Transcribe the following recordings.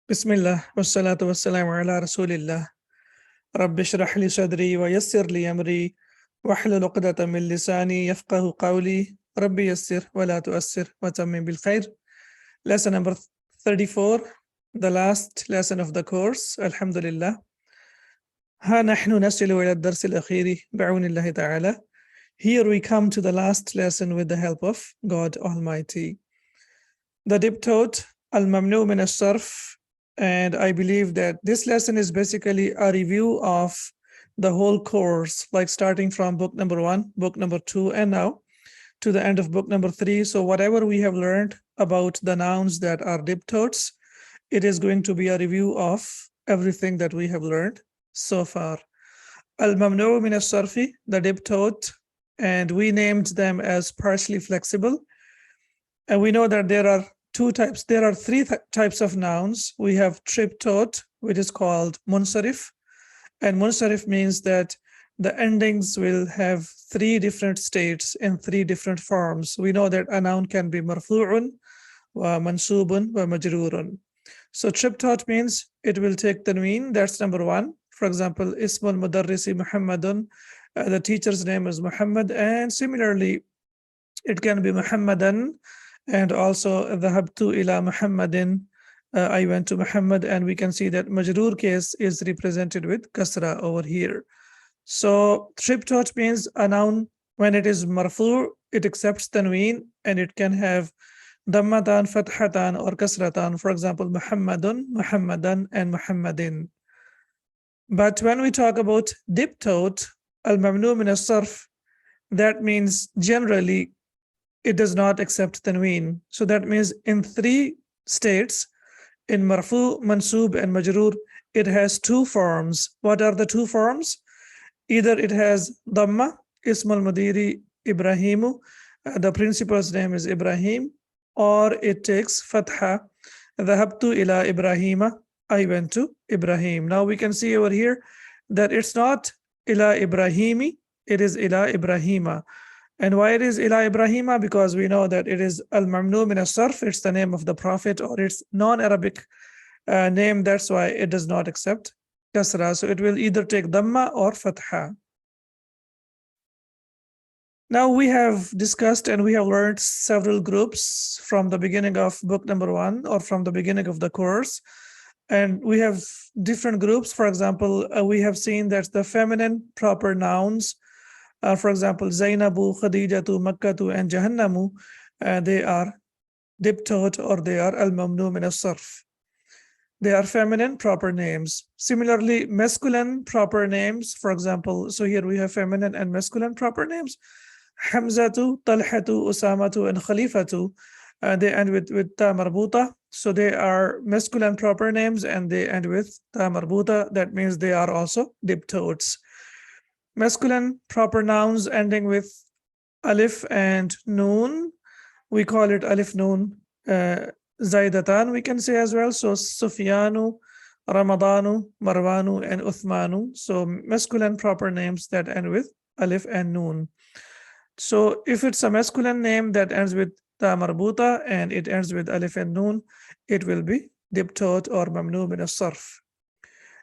Bismillah, wassalatu wassalamu ala rasulillah. Rabbi shrah li sadri wa yassir li amri wahlul uqdatan min lisani yafqahu qawli. Rabbi yassir wa la tuassir wa tammim bil khair. Lesson number 34, the last lesson of the course. Alhamdulillah. ها نحن نصل إلى الدرس الأخير بعون الله تعالى. Here we come to the last lesson with the help of God Almighty. The diptote al-mamnu min as-sarf, and I believe that this lesson is basically a review of the whole course, like starting from book number 1, book number 2, and now to the end of book number 3. So whatever we have learned about the nouns that are diptotes, it is going to be a review of everything that we have learned so far. Al-mamnu min as-sarfi, the diptote, and we named them as partially flexible. And we know that there are two types. There are three types of nouns. We have triptote, which is called munsarif. And munsarif means that the endings will have three different states in three different forms. We know that a noun can be marfu'un, wa mansubun, wa majrurun. So triptote means it will take tanween. That's number one. For example, ismul mudarrisi Muhammadun. The teacher's name is Muhammad. And similarly, it can be Muhammadan. And also, dhahabtu ila Muhammadin, I went to Muhammad, and we can see that majroor case is represented with kasra over here. So triptote means a noun, when it is marfu, it accepts tanween, and it can have dammatan, fathatan, or kasratan. For example, Muhammadun, Muhammadan, and Muhammadin. But when we talk about diptote, al-mamnu min as-sarf, that means generally it does not accept tanween. So that means in three states, in marfu, mansub, and majroor, it has two forms. What are the two forms? Either it has dhamma, ismul mudiri Ibrahimu, the principal's name is Ibrahim, or it takes fatha, dhahabtu ila Ibrahima, I went to Ibrahim. Now we can see over here that it's not ila Ibrahimi, it is ila Ibrahima. And why it is ila Ibrahima? Because we know that it is al-mamnu min as-sarf, it's the name of the prophet, or it's non-Arabic name. That's why it does not accept kasra. So it will either take dhamma or fatha. Now we have discussed and we have learned several groups from the beginning of book number 1, or from the beginning of the course. And we have different groups. For example, we have seen that the feminine proper nouns, for example, Zainabu, Khadijatu, Makkatu, and Jahannamu, they are diptote, or they are al-mamnu min as-sarf. They are feminine proper names. Similarly, masculine proper names, for example, so here we have feminine and masculine proper names. Hamzatu, Talhatu, Usamatu, and Khalifatu, they end with ta marbuta. So they are masculine proper names, and they end with ta marbuta. That means they are also diptotes. Masculine proper nouns ending with alif and noon, we call it alif noon zaidatan, we can say as well. So Sufyanu, Ramadanu, Marwanu, and Uthmanu. So masculine proper names that end with alif and noon. So if it's a masculine name that ends with ta marbuta and it ends with alif and noon, it will be diptote or mamnu min as-sarf.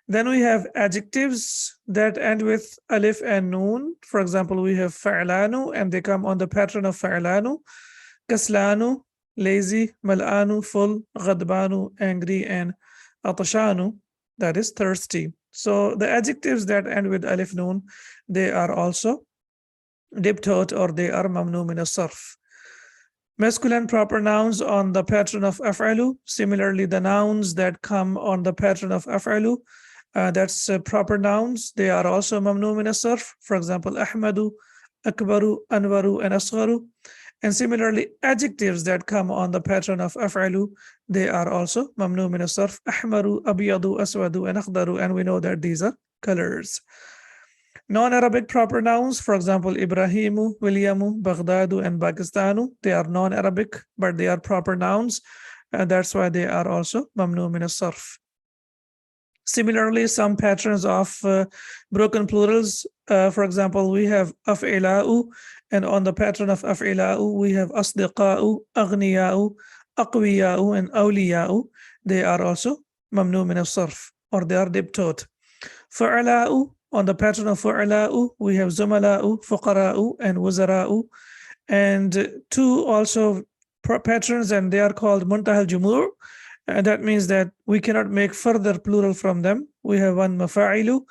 Then we have adjectives that end with alif and noon. For example, we have fa'lanu, and they come on the pattern of fa'lanu, kaslanu, lazy, mal'anu, full, ghadbanu, angry, and atashanu, that is thirsty. So the adjectives that end with alif noon, they are also diptote, or they are mamnu min as-sarf. Masculine proper nouns on the pattern of af'alu. Similarly, the nouns that come on the pattern of af'alu, that's proper nouns. They are also mamnu min as-sarf. For example, Ahmadu, Akbaru, Anwaru, and Asgharu. And similarly, adjectives that come on the pattern of af'alu, they are also mamnu min as-sarf. Ahmaru, Abiyadu, Aswadu, and Akhdaru. And we know that these are colors. Non-Arabic proper nouns, for example, Ibrahimu, Williamu, Baghdadu, and Pakistanu. They are non-Arabic, but they are proper nouns. And that's why they are also mamnu min as-sarf. Similarly, some patterns of broken plurals, for example, we have af'ila'u, and on the pattern of af'ila'u, we have asdiqa'u, aghniya'u, aqwiya'u, and awliya'u. They are also mamnu min as-sarf, or they are diptot. Fu'ala'u, on the pattern of fu'ala'u, we have zumala'u, fuqara'u, and wuzara'u. And two also patterns, and they are called muntahal jumur. And that means that we cannot make further plural from them. We have one mafa'ilu,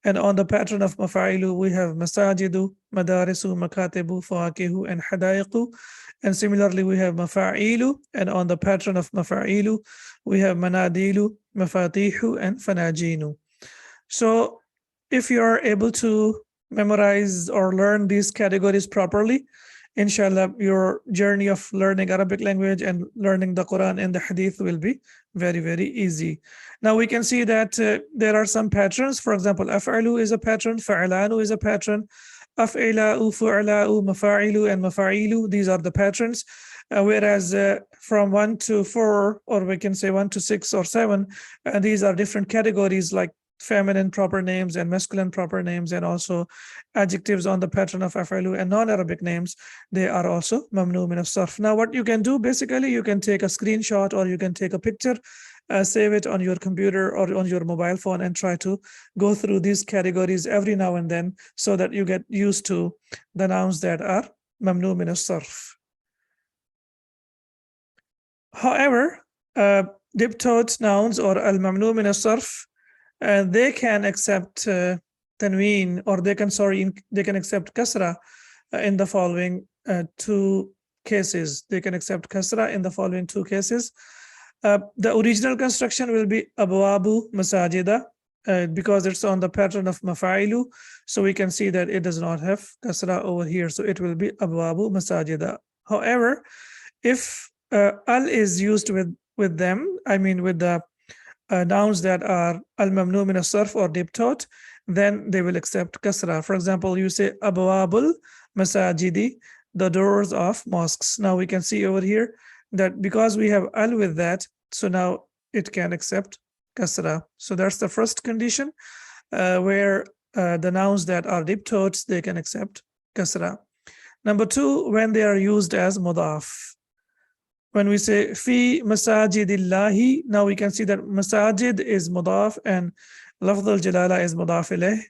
and on the pattern of mafa'ilu, we have masajidu, madarisu, makatibu, fawakihu, and hadaiqu. And similarly, we have mafa'ilu, and on the pattern of mafa'ilu, we have manadilu, mafatihu, and fanajinu. So if you are able to memorize or learn these categories properly, inshallah, your journey of learning Arabic language and learning the Quran and the Hadith will be very, very easy. Now we can see that there are some patterns. For example, af'alu is a pattern, fa'alanu is a pattern, af'ila'u, fu'ala'u, mafa'ilu, and mafa'ilu. These are the patterns. Whereas from 1 to 4, or we can say 1 to 6 or 7, these are different categories like feminine proper names and masculine proper names, and also adjectives on the pattern of afalu, and non-Arabic names, they are also mamnu min as-sarf. Now what you can do, basically, you can take a screenshot or you can take a picture, save it on your computer or on your mobile phone, and try to go through these categories every now and then so that you get used to the nouns that are mamnu min as-sarf. However, diptot nouns or al-mamnu min as-sarf, they can accept tanween, or they can accept kasra in the following two cases. They can accept kasra in the following two cases. The original construction will be abwabu masajida, because it's on the pattern of mafa'ilu. So we can see that it does not have kasra over here. So it will be abwabu masajida. However, if al is used with them, I mean with the nouns that are al-mamnu min as-sarf or diptot, then they will accept kasra. For example, you say abwabul masajidi, the doors of mosques. Now we can see over here that because we have al with that, so now it can accept kasra. So that's the first condition where the nouns that are diptots, they can accept kasra. Number two, when they are used as mudaf. When we say fi masajidillahi, now we can see that masajid is mudaf and lafz al-jalala is mudaf ilayh.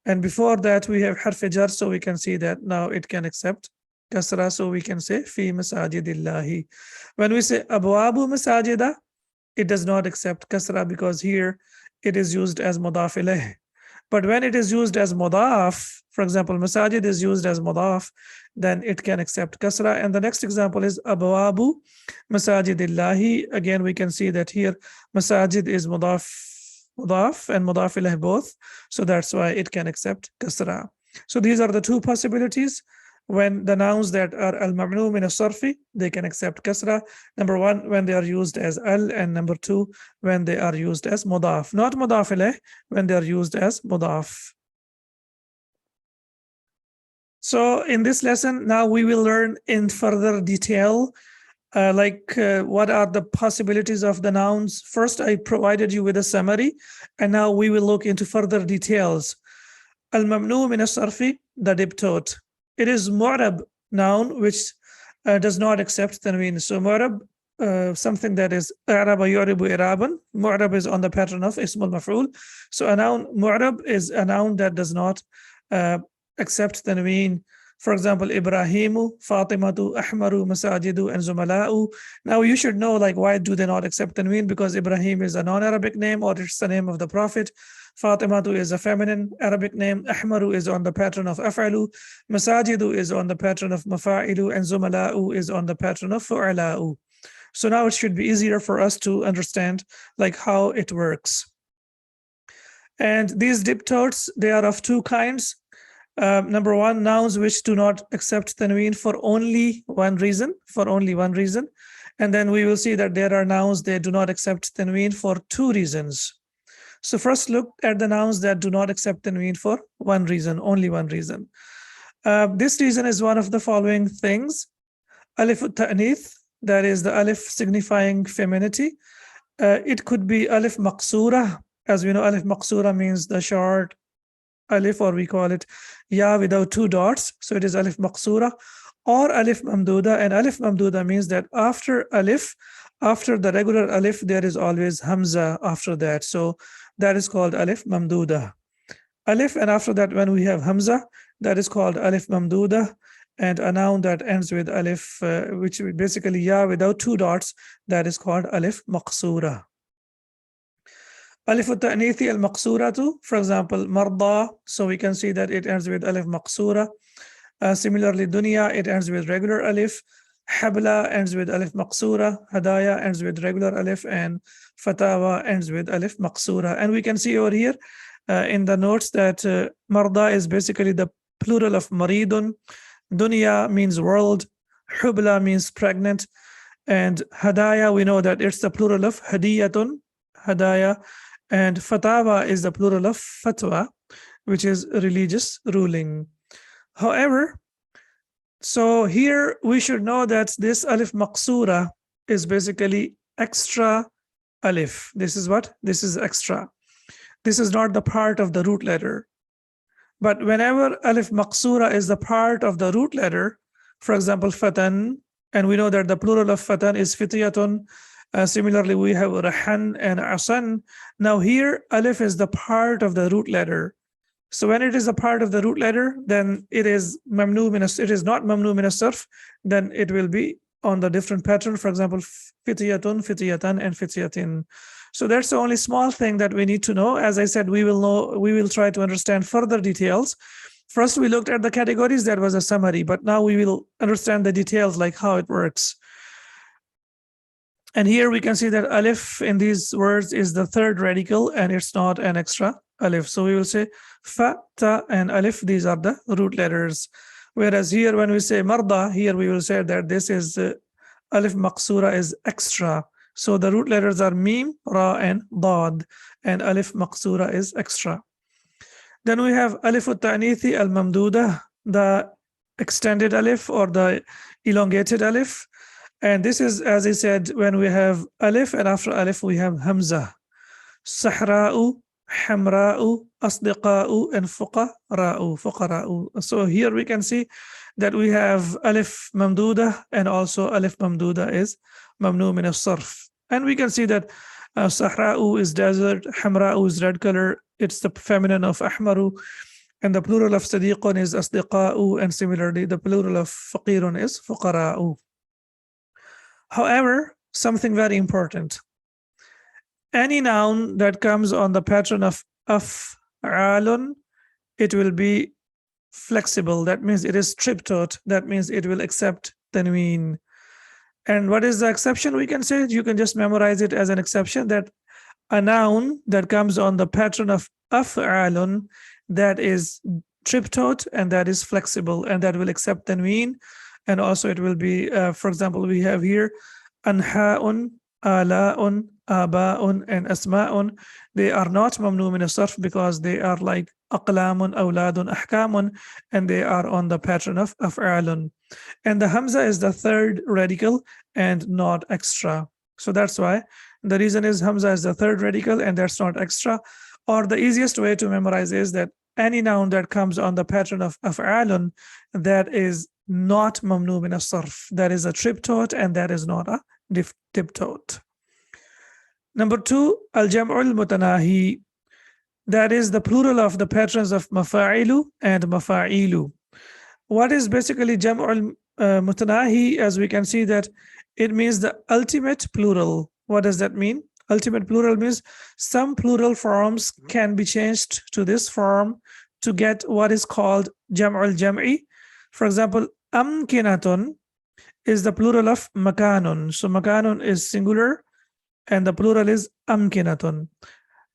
And before that we have harf jar, so we can see that now it can accept kasra, so we can say fi masajidillahi. When we say abwabu masajida, it does not accept kasra because here it is used as mudaf ilayh. But when it is used as mudaf, for example, masajid is used as mudaf, then it can accept kasra. And the next example is abwabu masajidillahi. Again, we can see that here masajid is mudaf and mudaf ilayh both. So that's why it can accept kasra. So these are the two possibilities when the nouns that are al-mamnu min as-sarfi, they can accept kasra. Number one, when they are used as al, and number two, when they are used as mudaf. Not mudaf ilayh, when they are used as mudaf. So in this lesson, now we will learn in further detail, what are the possibilities of the nouns. First, I provided you with a summary, and now we will look into further details. Al-mamnu min as-sarfi, the diptot. It is mu'rab noun which does not accept tanween. So mu'rab, something that is i'raba yu'ribu i'raban. Mu'rab is on the pattern of ismul maf'ul. So a noun mu'rab is a noun that does not accept tanween. For example, Ibrahimu, Fatimatu, Ahmaru, Masajidu, and Zumala'u. Now you should know, why do they not accept tanween? Because Ibrahim is a non-Arabic name, or it's the name of the Prophet. Fatimatu is a feminine Arabic name. Ahmaru is on the pattern of af'alu. Masajidu is on the pattern of mafa'ilu, and Zumala'u is on the pattern of fu'ala'u. So now it should be easier for us to understand how it works. And these diptots, they are of two kinds. Number one, nouns which do not accept tanween for only one reason, And then we will see that there are nouns that do not accept tanween for two reasons. So first, look at the nouns that do not accept tanween for one reason, only one reason. This reason is one of the following things. Alif al-ta'nith, that is the alif signifying femininity. It could be alif maqsura. As we know, alif maqsura means the short alif, or we call it ya without two dots. So it is alif maqsura, or alif mamduda. And alif mamduda means that after alif, after the regular alif, there is always hamza after that. So that is called alif mamduda. Alif, and after that, when we have hamza, that is called alif mamduda. And a noun that ends with alif, which is basically ya without two dots, that is called alif maqsura. Alif al-ta'nithi al-maqsuratu, for example, marda, so we can see that it ends with alif maqsura. Similarly, dunya, it ends with regular alif. Habla ends with alif maqsura. Hadaya ends with regular alif. And fatawa ends with alif maqsura. And we can see over here in the notes that marda is basically the plural of maridun. Dunya means world. Hubla means pregnant. And hadaya, we know that it's the plural of hadiyatun, hadaya. And fatawa is the plural of fatwa, which is religious ruling. However, so here we should know that this alif maqsura is basically extra alif. This is what? This is extra. This is not the part of the root letter. But whenever alif maqsura is the part of the root letter, for example, fatan, and we know that the plural of fatan is fityatun. Similarly, we have rahan and asan. Now here, alif is the part of the root letter. So when it is a part of the root letter, then it is mamnu min it is not mamnu min as-sarf, then it will be on the different pattern. For example, fityatun, fityatan, and fityatin. So that's the only small thing that we need to know. As I said, we will try to understand further details. First, we looked at the categories. That was a summary, but now we will understand the details, like how it works. And here we can see that alif in these words is the third radical, and it's not an extra alif. So we will say fa, ta, and alif. These are the root letters. Whereas here, when we say marda, here we will say that this is alif maqsura is extra. So the root letters are mim, ra, and dad, and alif maqsura is extra. Then we have alif al-ta'nithi al-mamduda, the extended alif or the elongated alif. And this is, as I said, when we have alif, and after alif we have hamza. Sahra'u, hamra'u, asdiqa'u, and fuqara'u. So here we can see that we have alif mamduda, and also alif mamduda is mamnu min as-sarf. And we can see that sahra'u is desert, hamra'u is red color. It's the feminine of ahmaru. And the plural of sadiqun is asdiqa'u. And similarly, the plural of faqirun is fuqara'u. However, something very important. Any noun that comes on the pattern of af'alun, it will be flexible. That means it is triptot. That means it will accept tanween. And what is the exception? We can say, you can just memorize it as an exception, that a noun that comes on the pattern of af'alun, that is triptot and that is flexible, and that will accept tanween. And also it will be, for example, we have here anha'un, ala'un, aba'un, and asma'un. They are not mamnu min as-sarf because they are like aqlamun, awladun, ahkamun, and they are on the pattern of af'alun. And the hamza is the third radical and not extra. So that's why the reason is hamza is the third radical and that's not extra. Or the easiest way to memorize is that any noun that comes on the pattern of af'alun, that is not mamnu min as-sarf. That is a triptot and that is not a diptot. Number two, al-jam'ul mutanahi. That is the plural of the patterns of mafa'ilu and mafa'ilu. What is basically jam'ul mutanahi? As we can see that it means the ultimate plural. What does that mean? Ultimate plural means some plural forms can be changed to this form to get what is called jam'ul jam'i. For example, amkinatun is the plural of makanun. So makanun is singular and the plural is amkinatun.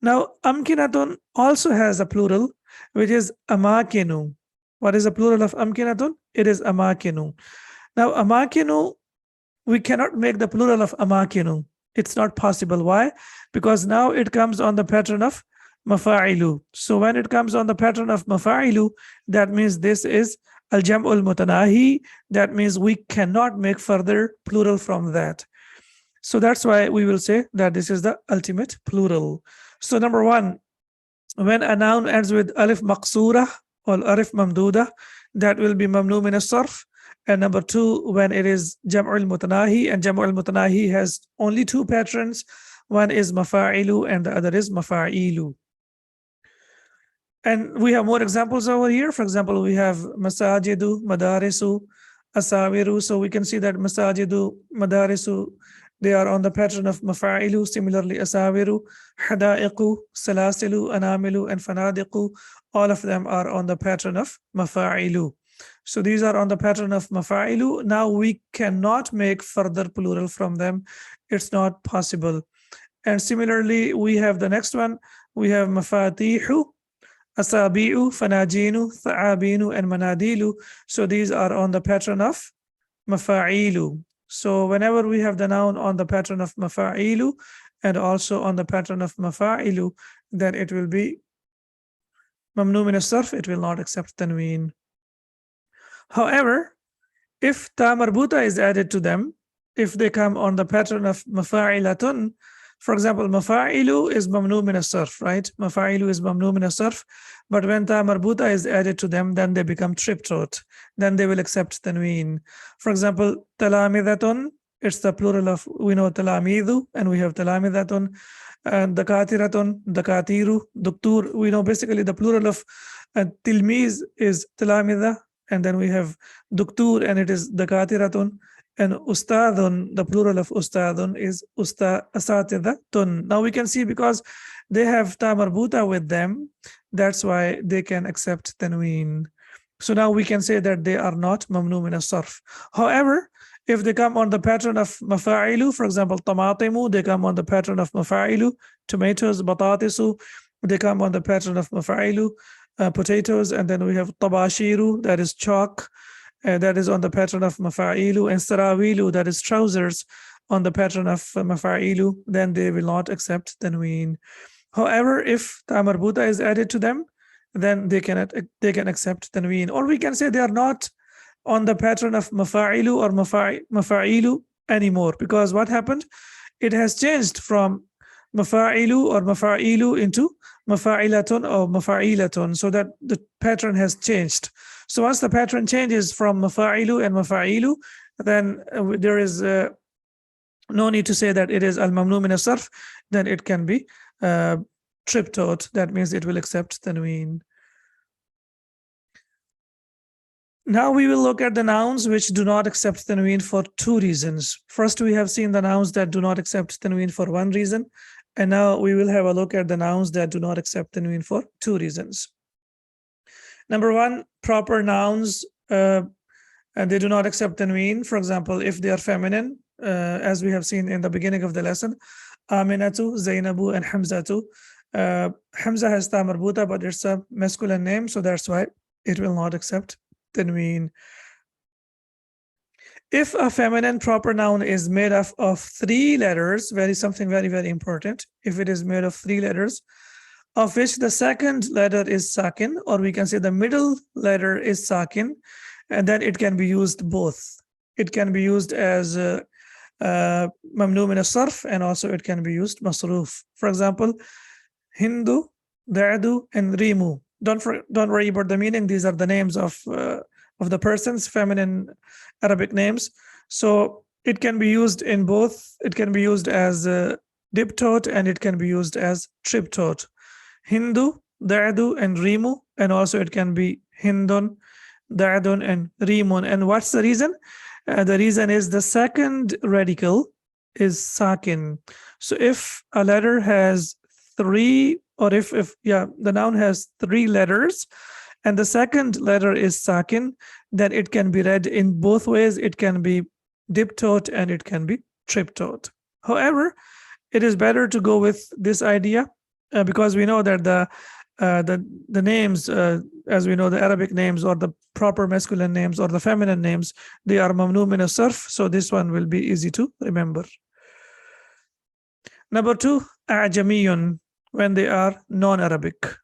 Now amkinatun also has a plural, which is amakinu. What is the plural of amkinatun? It is amakinu. Now amakinu, we cannot make the plural of amakinu. It's not possible. Why? Because now it comes on the pattern of mafa'ilu. So when it comes on the pattern of mafa'ilu, that means this is al-jam'ul mutanahi. That means we cannot make further plural from that. So that's why we will say that this is the ultimate plural. So number one, when a noun ends with alif maqsura or alif mamduda, that will be mamnu min as-sarf. And number two, when it is Jam'ul Mutanahi, and Jam'ul Mutanahi has only two patterns. One is Mafa'ilu and the other is Mafa'ilu. And we have more examples over here. For example, we have Masajidu, Madarisu, Asawiru. So we can see that Masajidu, Madarisu, they are on the pattern of Mafa'ilu. Similarly, Asawiru, Hada'iqu, Salasilu, Anamilu, and Fanadiqu, all of them are on the pattern of Mafa'ilu. So these are on the pattern of Mafa'ilu. Now we cannot make further plural from them. It's not possible. And similarly, we have the next one. We have Mafatihu, Asabi'u, Fanajinu, Tha'abinu, and Manadilu. So these are on the pattern of Mafa'ilu. So whenever we have the noun on the pattern of Mafa'ilu and also on the pattern of Mafa'ilu, then it will be Mamnu min as-sarf, it will not accept tanween. However, if ta marbuta is added to them, if they come on the pattern of mafa'ilatun, for example, mafa'ilu is mamnu min as-sarf, right? Mafa'ilu is mamnu min as-sarf, but when ta marbuta is added to them, then they become triptot. Then they will accept tanween. For example, talamidatun, it's the plural of, we know talamidu, and we have talamidatun, and dakatiratun, dakatiru, doktur. We know basically the plural of tilmiz is talamida, and then we have doktur, and it is dakatiratun. And ustadun, the plural of ustadun is asatidatun. Now we can see because they have ta marbuta with them, that's why they can accept tanween. So now we can say that they are not mamnu min as-sarf. However, if they come on the pattern of mafa'ilu, for example, tamatimu, they come on the pattern of mafa'ilu. Tomatoes, batatisu, they come on the pattern of mafa'ilu. Potatoes, and then we have tabashiru, that is chalk, that is on the pattern of mafa'ilu, and sarawilu, that is trousers, on the pattern of mafa'ilu, then they will not accept tanween. However, if ta marbuta is added to them, then they can accept tanween. Or we can say they are not on the pattern of mafa'ilu or mafa'ilu anymore, because what happened? It has changed from mafa'ilu or mafa'ilu into mafa'ilatun or mafa'ilatun, so that the pattern has changed. So once the pattern changes from mafa'ilu and mafa'ilu, then there is no need to say that it is al-mamnu min as-sarf, then it can be triptot. That means it will accept tanween. Now we will look at the nouns which do not accept tanween for two reasons. First, we have seen the nouns that do not accept tanween for one reason. And now we will have a look at the nouns that do not accept tanween for two reasons. Number one, proper nouns, and they do not accept tanween. For example, if they are feminine, as we have seen in the beginning of the lesson, Aminatu, Zainabu, and Hamzatu. Hamza has ta marbuta, but it's a masculine name, so that's why it will not accept tanween. If a feminine proper noun is made up of three letters, something very, very important. If it is made of three letters, of which the second letter is sakin, or we can say the middle letter is sakin, and then it can be used both. It can be used as mamnu min as-sarf, and also it can be used masruf. For example, Hindu, Da'du, and Rimu. Don't worry about the meaning. These are the names of the persons, feminine Arabic names. So it can be used in both. It can be used as diptot, and it can be used as triptot. Hindu, Da'du, and Rimu, and also it can be Hindun, Da'dun, and Rimun. And what's the reason? The reason is the second radical is sakin. So if a letter has three, or if the noun has three letters, and the second letter is sakin, then it can be read in both ways. It can be diptot and it can be triptot. However, it is better to go with this idea because we know that the names, as we know, the Arabic names or the proper masculine names or the feminine names, they are mamnu min as-sarf. So this one will be easy to remember. Number two, a'jamiyun, when they are non-Arabic.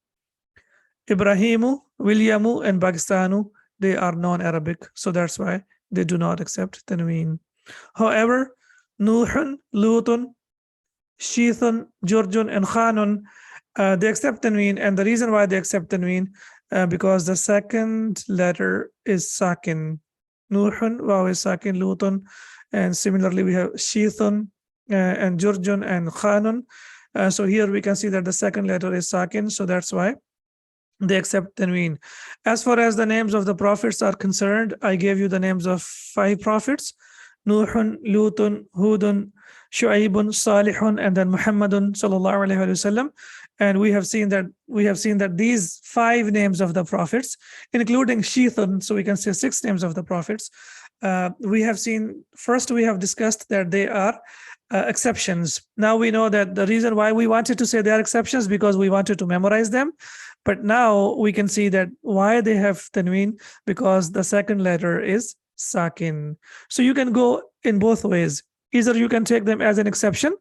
Ibrahimu, Williamu, and Pakistanu, they are non-Arabic. So that's why they do not accept tanween. However, Nuhun, Lutun, Shithun, Jurjun, and Khanun, they accept tanween. And the reason why they accept tanween, because the second letter is sakin. Nuhun, Waw is sakin, Lutun, and similarly we have Shithun and Jurjun and Khanun. So here we can see that the second letter is sakin, so that's why they accept tanween. As far as the names of the prophets are concerned, I gave you the names of 5 prophets: Nuhun, Lutun, Hudun, Shu'aibun, Salihun, and then Muhammadun sallallahu alaihi wasallam. And we have seen that these 5 names of the prophets, including Shithun, so we can say 6 names of the prophets. We have discussed that they are exceptions. Now we know that the reason why we wanted to say they are exceptions because we wanted to memorize them. But now we can see that why they have tanween, because the second letter is sakin. So you can go in both ways. Either you can take them as an exception.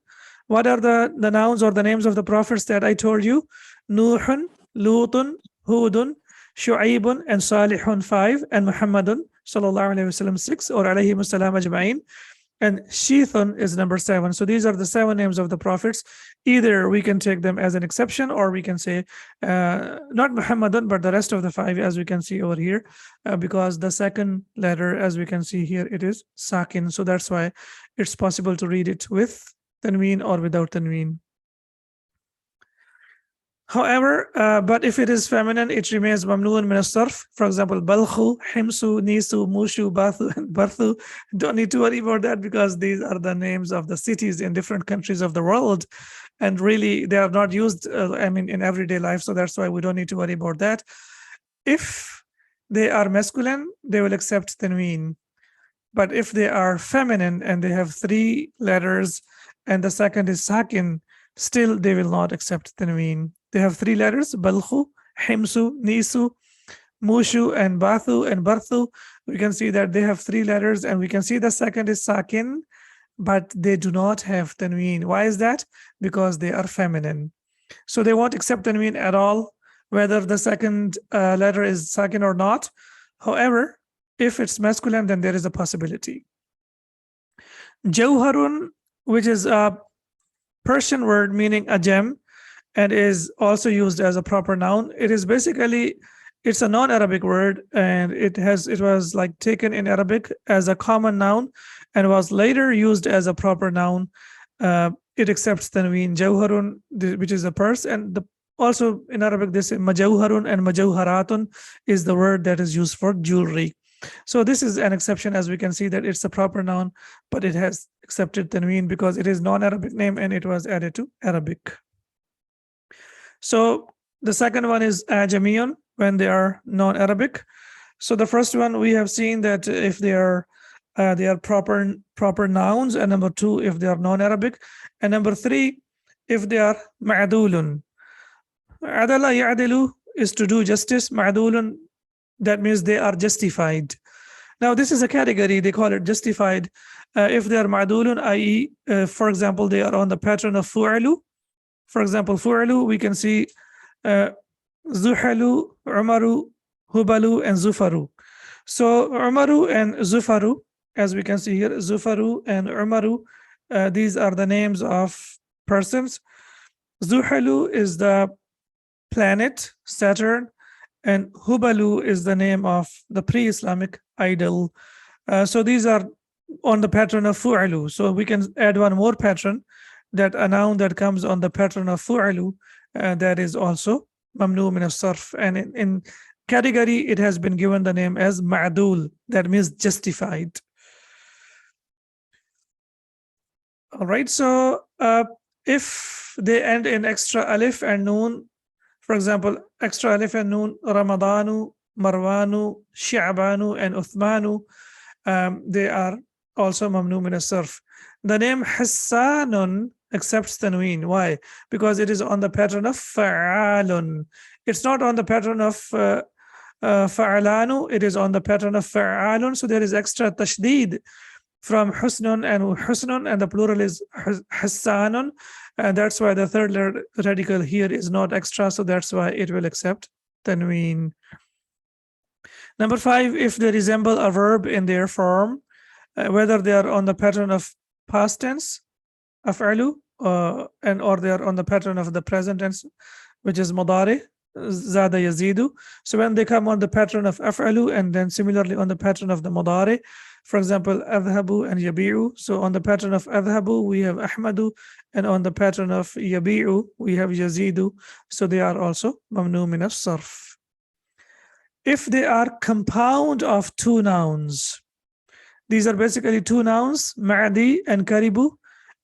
What are the nouns or the names of the prophets that I told you? Nuhun, Lutun, Hudun, Shu'aibun, and Salihun 5, and Muhammadun sallallahu alaihi wasallam 6, or alayhi salam ajma'in. And Shithun is number 7. So these are the 7 names of the prophets. Either we can take them as an exception, or we can say not Muhammadun, but the rest of the 5, as we can see over here, because the second letter, as we can see here, it is sakin. So that's why it's possible to read it with tanween or without tanween. However, but if it is feminine, it remains mamnoon min as-sarf. For example, Balkhu, Himsu, Nisu, Mushu, Bathu, and Barthu. Don't need to worry about that because these are the names of the cities in different countries of the world. And really, they are not used, in everyday life. So that's why we don't need to worry about that. If they are masculine, they will accept tanween. But if they are feminine and they have 3 letters and the second is sakin, still they will not accept tanween. They have 3 letters: Balkhu, Himsu, Nisu, Mushu, and Bathu and Barthu. We can see that they have 3 letters, and we can see the second is sakin, but they do not have tanween. Why is that? Because they are feminine. So they won't accept tanween at all, whether the second letter is sakin or not. However, if it's masculine, then there is a possibility. Jawharun, which is a Persian word meaning a gem, and is also used as a proper noun. It's a non-Arabic word, and it was like taken in Arabic as a common noun and was later used as a proper noun. It accepts tanween. Jawharun, which is a purse, and also in Arabic this majawharun and majawharatun is the word that is used for jewelry. So this is an exception, as we can see that it's a proper noun, but it has accepted tanween because it is non-Arabic name and it was added to Arabic. So the second one is ajamiyun, when they are non-Arabic. So the first one we have seen that if they are proper nouns, and number 2 if they are non-Arabic, and number 3 if they are ma'dulun. Adala ya'dilu is to do justice. Ma'dulun, that means they are justified. Now this is a category, they call it justified. If they are ma'dulun, i.e., for example, they are on the pattern of fu'alu. For example, fu'alu, we can see zuhalu, umaru, hubalu, and zufaru. So umaru and zufaru, as we can see here, zufaru and umaru, these are the names of persons. Zuhalu is the planet, Saturn, and hubalu is the name of the pre-Islamic idol. So these are on the pattern of fu'alu. So we can add one more pattern, that a noun that comes on the pattern of fu'alu, that is also mamnu min as-sarf. And in category, it has been given the name as ma'dul, that means justified. All right, so if they end in extra alif and noon, for example, extra alif and noon, Ramadanu, Marwanu, Sha'banu, and Uthmanu, they are also mamnu min as-sarf. The name Hassanun accepts tanween. Why? Because it is on the pattern of fa'alun. It's not on the pattern of fa'alanu. It is on the pattern of fa'alun. So there is extra tashdid from husnun, and the plural is hassanun. And that's why the third radical here is not extra. So that's why it will accept tanween. Number 5, if they resemble a verb in their form, whether they are on the pattern of past tense, af'alu, or they are on the pattern of the present tense, which is mudari, zada yazidu. So when they come on the pattern of af'alu and then similarly on the pattern of the mudari, for example, adhabu and yabi'u. So on the pattern of adhabu, we have ahmadu, and on the pattern of yabi'u, we have yazidu. So they are also mamnu min as-sarf. If they are compound of two nouns, these are basically two nouns, ma'di and karibu,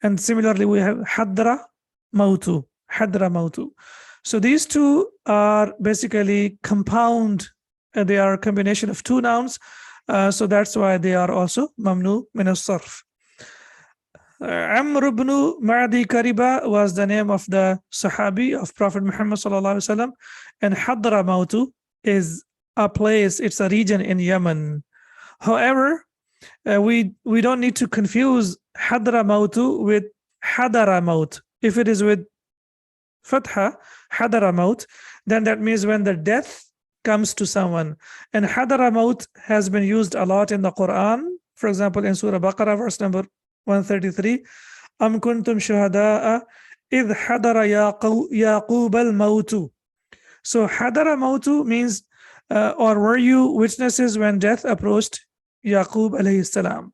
and similarly we have hadra mautu, hadra mautu. So these two are basically compound, they are a combination of two nouns, so that's why they are also mamnu min as-sarf. Amr ibn Ma'di Kariba was the name of the Sahabi of Prophet Muhammad sallallahu alaihi wasallam, and Hadra Mautu is a place, it's a region in Yemen. However, we don't need to confuse Hadra Mautu with Hadara Maut. If it is with Fatha, Hadara Maut, then that means when the death comes to someone. And Hadara Maut has been used a lot in the Quran. For example, in Surah Baqarah, verse number 133, Am kuntum shuhada'a idh hadara Yaqub al-mautu. So Hadara Mautu means, or were you witnesses when death approached Yaqub alayhi salam?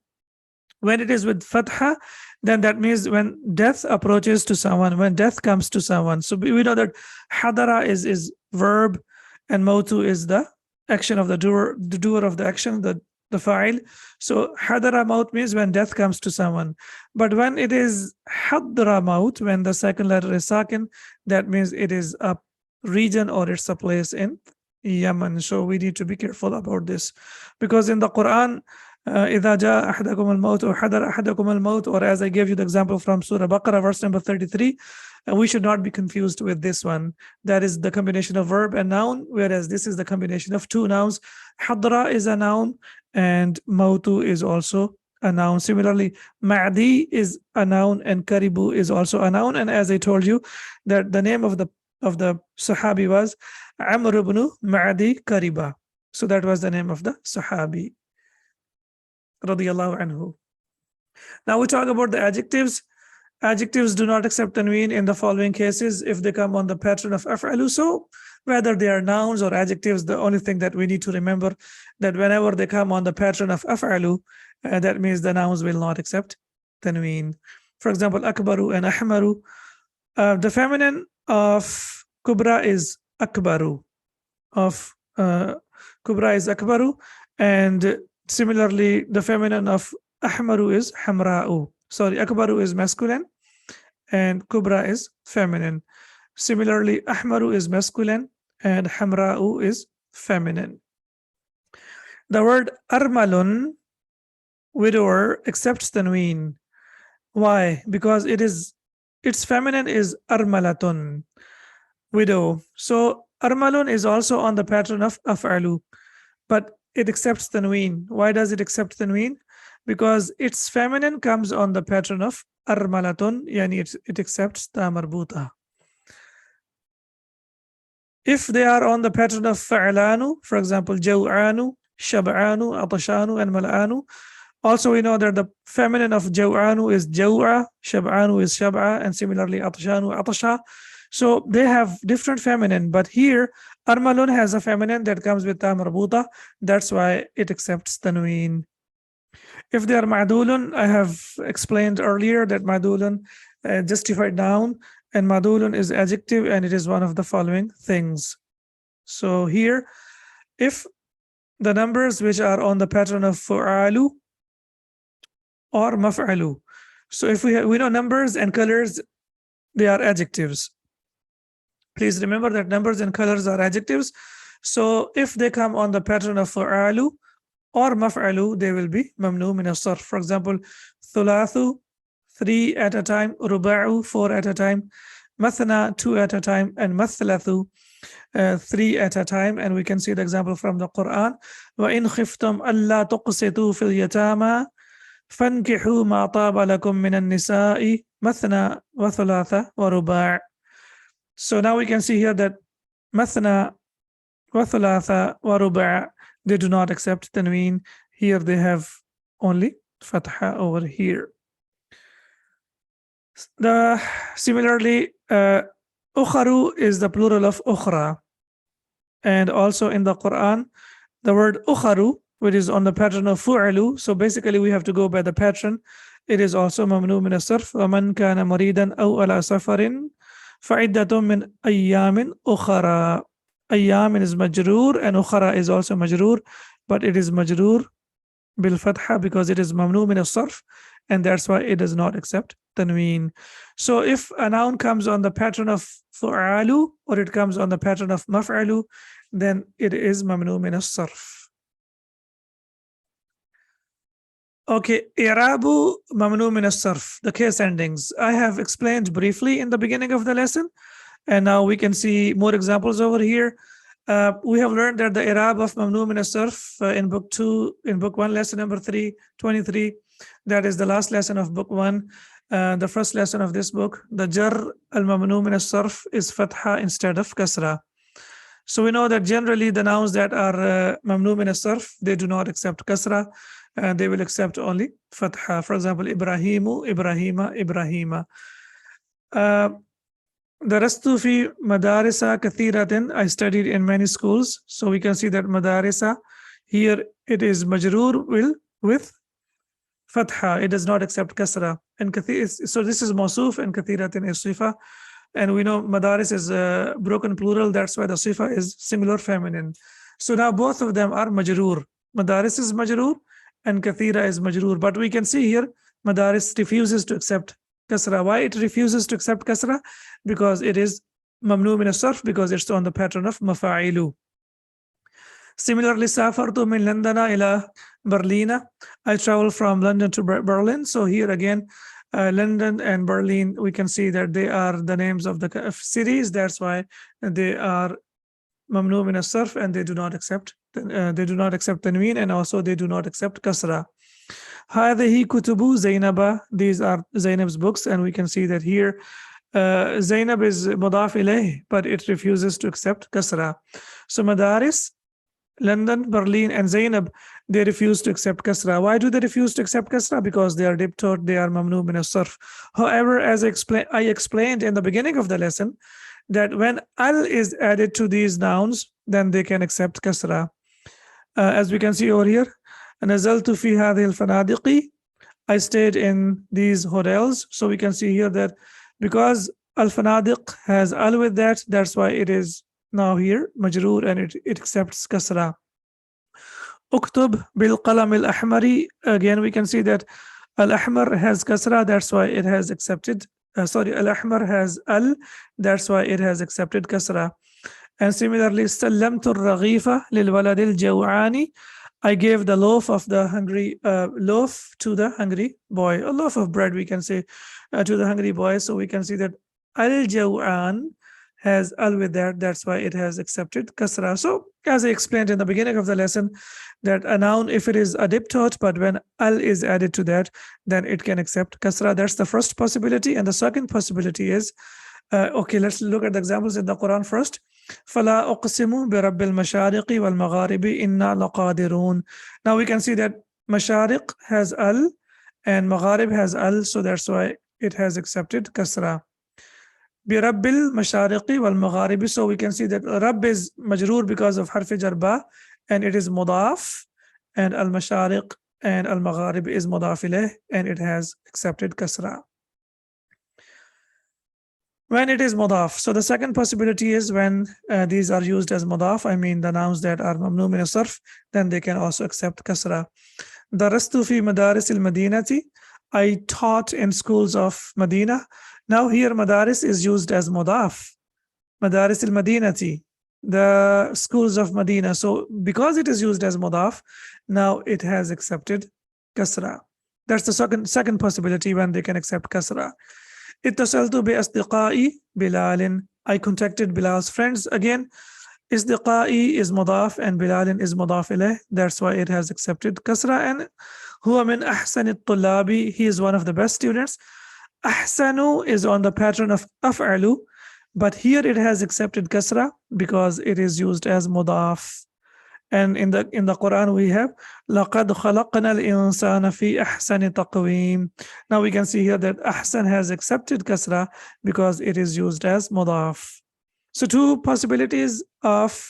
When it is with Fatha, then that means when death approaches to someone, when death comes to someone. So we know that Hadara is verb and Mautu is the action of the doer of the action, the fa'il. So Hadara Maut means when death comes to someone. But when it is Hadra Maut, when the second letter is sakin, that means it is a region or it's a place in Yemen. So we need to be careful about this, because in the Quran, إذا جاء أحدكم الموت أو حضر أحدكم الموت, or as I gave you the example from Surah Baqarah, verse number 33, we should not be confused with this one. That is the combination of verb and noun, whereas this is the combination of two nouns. Hadra is a noun and Mautu is also a noun. Similarly, Ma'di is a noun and Karibu is also a noun. And as I told you, that the name of the Sahabi was Amr ibn Ma'di Kariba. So that was the name of the Sahabi. Radiyallahu anhu. Now we talk about the adjectives. Adjectives do not accept tanween in the following cases if they come on the pattern of af'alu. So whether they are nouns or adjectives, the only thing that we need to remember that whenever they come on the pattern of af'alu, that means the nouns will not accept tanween. For example, akbaru and ahmaru. The feminine of kubra is akbaru. Of kubra is akbaru, and similarly, the feminine of ahmaru is hamra'u. Sorry, akbaru is masculine and kubra is feminine. Similarly, ahmaru is masculine and hamra'u is feminine. The word armalun, widower, accepts tanween. Why? Because its feminine is armalatun, widow. So armalun is also on the pattern of af'alu, but it accepts tanween. Why does it accept tanween? Because its feminine comes on the pattern of armalatun, yani it accepts ta marbuta. If they are on the pattern of fa'lanu, for example, jaw'anu, shab'anu, atashanu, and mal'anu, also we know that the feminine of jaw'anu is jaw'a, shab'anu is shab'a, and similarly atashanu, atasha. So they have different feminine, but here armalun has a feminine that comes with ta marbuta. That's why it accepts tanween. If they are ma'dulun, I have explained earlier that ma'dulun justified noun, and ma'dulun is adjective, and it is one of the following things. So here, if the numbers which are on the pattern of fu'alu or maf'alu. So if we know numbers and colors, they are adjectives. Please remember that numbers and colors are adjectives. So if they come on the pattern of fu'alu or maf'alu, they will be mamnu min as-sarf. For example, thulathu, 3 at a time, ruba'u, 4 at a time, mathna, 2 at a time, and mathlathu, 3 at a time. And we can see the example from the Quran. وَإِنْ خِفْتُمْ أَلَّا تُقْسِطُوا فِي الْيَتَامَى فَانْكِحُوا مَا طَابَ لَكُم مِّنَ النِّسَاءِ مَثْنَى وَثُلَاثَ وَرُبَاعَ. So now we can see here that mathna wa thulatha wa ruba', they do not accept tanween. Here they have only fatha over here. Similarly, ukharu is the plural of ukhra. And also in the Quran, the word ukharu, which is on the pattern of fu'alu. So basically we have to go by the pattern. It is also mamnu min as-sarf. وَمَنْ كَانَ مَرِيدًا أَوْ عَلَى سَفَرٍ فَعِدَّةٌ مِّنْ أَيَّامٍ أُخَرَى. Ayyam is majroor and ukhara is also majroor, but it is majroor bil fatha because it is mamnu min as-sarf, and that's why it does not accept tanween. So if a noun comes on the pattern of fu'alu or it comes on the pattern of maf'alu, then it is mamnu min as-sarf. Okay, i'rabu mamnu min as-sarf, the case endings. I have explained briefly in the beginning of the lesson, and now we can see more examples over here. We have learned that the i'rab of mamnu min as-sarf in book 2, in book 1, lesson number 323. That is the last lesson of book 1, the first lesson of this book. The jar al-mamnu min as-sarf is fatha instead of kasra. So we know that generally the nouns that are mamnu min as-sarf, they do not accept kasra, and they will accept only fatha. For example, Ibrahimu, Ibrahima, Ibrahima. Darastu fi madarisa kathiratin. I studied in many schools. So we can see that madarisa, here it is majroor with fatha. It does not accept kasra. And so this is mawsuf and kathiratin is sifa. And we know madaris is a broken plural. That's why the sifa is singular feminine. So now both of them are majroor. Madaris is majroor and kathira is majroor. But we can see here madaris refuses to accept kasra. Why it refuses to accept kasra? Because it is mamnu min as-sarf, because it's on the pattern of mafa'ilu. Similarly, safartu min Londona ila Berlina. I travel from London to Berlin. So here again, London and Berlin, we can see that they are the names of the cities. That's why they are mamnu min as-sarf, and they do not accept tanween, and also they do not accept kasra. هذه كتب زينب. These are Zainab's books, and we can see that here Zainab is mudaf ilayh, but it refuses to accept kasra. So madaris, London, Berlin, and Zainab, they refuse to accept kasra. Why do they refuse to accept kasra? Because they are diptot, they are mamnu min as-sarf. However, as I explained in the beginning of the lesson, that when al is added to these nouns, then they can accept kasra. As we can see over here, nazaltu fi hadhihi al-fanadiqi. I stayed in these hotels. So we can see here that because al-fanadiq has al with that, that's why it is now here majroor, and it accepts kasra. Uktub bil qalam al-ahmari. Again, we can see that al-ahmar has kasra, that's why it has accepted. Al-ahmar has al, that's why it has accepted kasra. And similarly, sallamtu al-raghifa lil walad al-jaw'ani. I gave the loaf of the hungry loaf to the hungry boy, a loaf of bread, we can say, to the hungry boy. So we can see that al-jaw'an has al with that, that's why it has accepted kasra. So as I explained in the beginning of the lesson, that a noun, if it is a diptot, but when al is added to that, then it can accept kasra. That's the first possibility. And the second possibility is, okay, let's look at the examples in the Quran first. فَلَا أُقْسِمُ بِرَبِّ الْمَشَارِقِ وَالْمَغَارِبِ إِنَّا لَقَادِرُونَ. Now we can see that mashariq has al and magharib has al, so that's why it has accepted kasra. بِرَبِّ الْمَشَارِقِ وَالْمَغَارِبِ. So we can see that Rabb is majroor because of harf jarba, and it is mudaf, and al-mashariq and al-magharib is mudaf ilayh, and it has accepted kasra when it is mudaf. So the second possibility is when these are used as mudaf, I mean the nouns that are mamnu min as-sarf, then they can also accept kasra. Darastu fi madaris al-madinati. I taught in schools of Madinah. Now here madaris is used as mudaf. Madaris al-madinati, the schools of Medina. So because it is used as mudaf, now it has accepted kasra. That's the second possibility when they can accept kasra. Ittasaltu bi asdiqai Bilalin. I contacted Bilal's friends. Again, isdiqai is mudaf and Bilalin is mudaf ilayh. That's why it has accepted kasra. And huwa min ahsani at-tullabi. He is one of the best students. Ahsanu is on the pattern of af'alu, but here it has accepted kasra because it is used as mudaf. And in the Quran we have لَقَدْ خَلَقْنَا الْإِنسَانَ فِي أَحْسَنِ تَقْوِيمٍ. Now we can see here that ahsan has accepted kasra because it is used as mudaf. So two possibilities of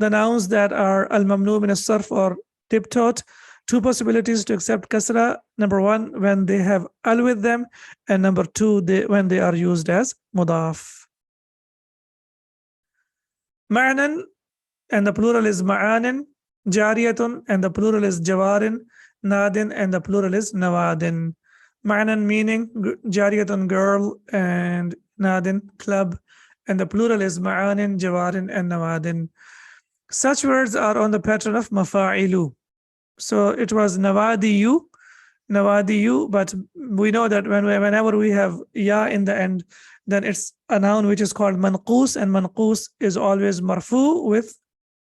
the nouns that are al-mamnu min as-sarf or tiptoed, two possibilities to accept kasra. Number one, when they have al with them, and number two, when they are used as mudaf. Ma'nan, and the plural is ma'anin. Jariyatun, and the plural is jawarin. Nadin, and the plural is nawadin. Ma'nan meaning jariyatun girl, and nadin club, and the plural is ma'anin, jawarin, and nawadin. Such words are on the pattern of mafa'ilu. So it was nawadiyu, but we know that whenever we have ya in the end, then it's a noun which is called manqus, and manqus is always marfu with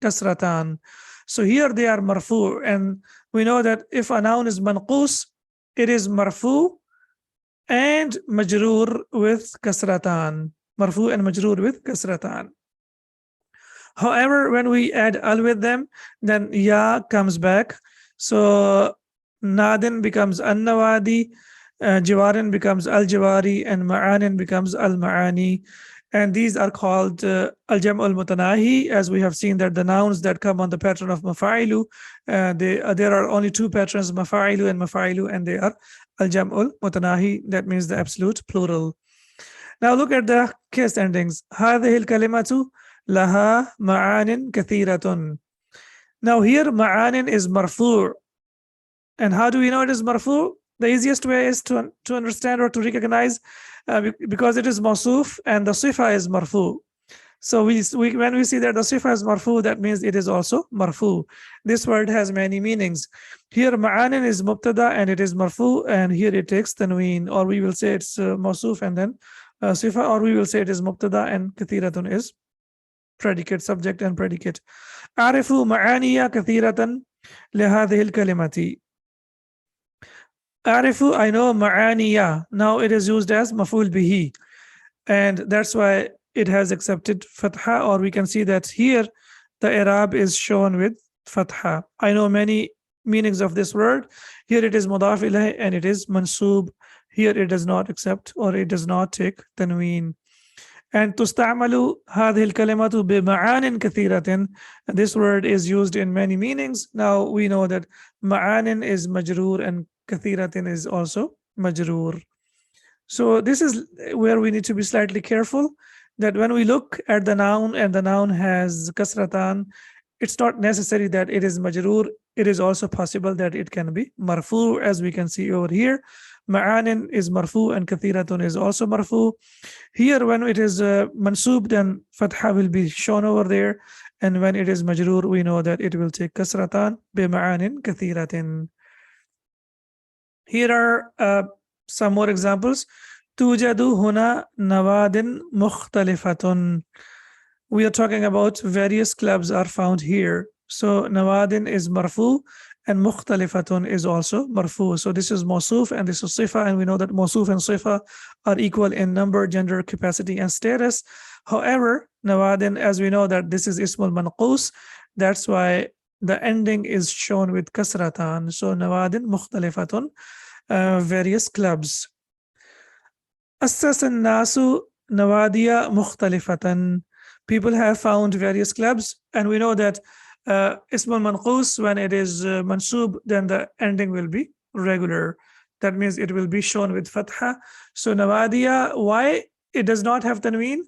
kasratan. So here they are marfu, and we know that if a noun is manqus, it is marfu and majroor with kasratan. Marfu and majroor with kasratan. However, when we add al with them, then ya comes back. So nadin becomes an-nawadi, jawarin becomes al-jawari, and ma'anin becomes al-ma'ani. And these are called al-jam' al-mutanahi, as we have seen that the nouns that come on the pattern of mafa'ilu, there are only two patterns, mafa'ilu and mafa'ilu, and they are al-jam' al-mutanahi. That means the absolute plural. Now look at the case endings. هذه الكلمة لها معان كثيرة. Now here ma'anin is marfu'. And how do we know it is marfu'? The easiest way is to understand or to recognize because it is mawsuf and the sifa is marfu'. So when we see that the sifa is marfu', that means it is also marfu'. This word has many meanings. Here ma'anin is mubtada and it is marfu', and here it takes tanween, or we will say it's mawsuf and then sifa, or we will say it is mubtada and kathiratun is predicate, subject and predicate. أعرف معاني كثيرة لهذه الكلمة. أعرف, I know معاني. Now it is used as maf'ul bihi, and that's why it has accepted fatha, or we can see that here the i'rab is shown with fatha. I know many meanings of this word. Here it is mudaf ilayh and it is mansub. Here it does not accept, or it does not take tanween. And tusta'malu hadhihi al-kalimatu bi ma'anin kathiratin. This word is used in many meanings. Now we know that ma'anin is majroor and kathiratin is also majroor. So this is where we need to be slightly careful, that when we look at the noun and the noun has kasratan, it's not necessary that it is majroor. It is also possible that it can be marfu, as we can see over here. Ma'anin is marfu and kathiratun is also marfu. Here when it is mansub, then fatha will be shown over there, and when it is majroor, we know that it will take kasratan bi ma'anin kathiratin. Here are some more examples. Tujadu huna nawadin mukhtalifatun. We are talking about various clubs are found here. So nawadin is marfu and mukhtalifatun is also marfu. So this is mawsuf and this is sifa, and we know that mawsuf and sifa are equal in number, gender, capacity, and status. However, nawadin, as we know that this is ismul manqus, that's why the ending is shown with kasratan. So nawadin mukhtalifatun, various clubs. Assas an-nasu nawadiya mukhtalifatan. People have found various clubs, and we know that ismul manqus, when it is mansub, then the ending will be regular. That means it will be shown with fatha. So nawadiya, why it does not have tanween?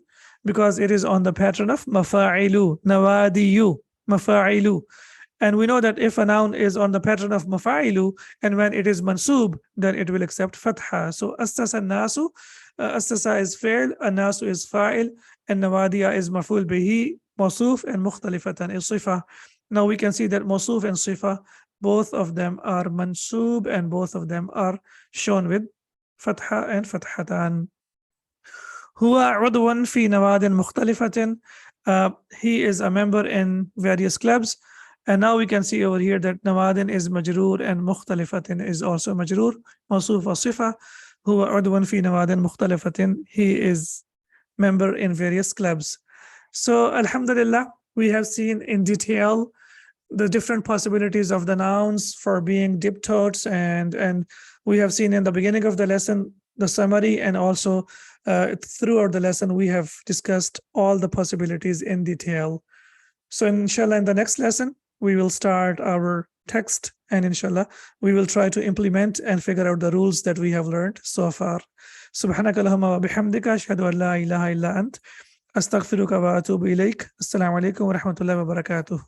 Because it is on the pattern of mafa'ilu, nawadiyu, mafa'ilu. And we know that if a noun is on the pattern of mafa'ilu, and when it is mansub, then it will accept fatha. So assasa an-nasu, assasa is fa'il, an-nasu is fa'il, and nawadiya is maf'ul bihi, mawsuf, and mukhtalifatan is sifa. Now we can see that mawsuf and sifa, both of them are mansub, and both of them are shown with fatha and fathatan. Huwa udwan fi nawadin mukhtalifatin. He is a member in various clubs. And now we can see over here that nawadin is majroor and mukhtalifatin is also majroor. Mawsuf wa sifa. Huwa udwan fi nawadin mukhtalifatin. He is member in various clubs. So alhamdulillah, we have seen in detail the different possibilities of the nouns for being diptotes, and we have seen in the beginning of the lesson the summary, and also throughout the lesson we have discussed all the possibilities in detail. So inshallah, in the next lesson, we will start our text, and inshallah, we will try to implement and figure out the rules that we have learned so far. Subhanaka Allahumma wa bihamdika ashhadu an la ilaha illa ant astaghfiruka wa atubu ilaik. Assalamu alaikum wa rahmatullahi wa barakatuh.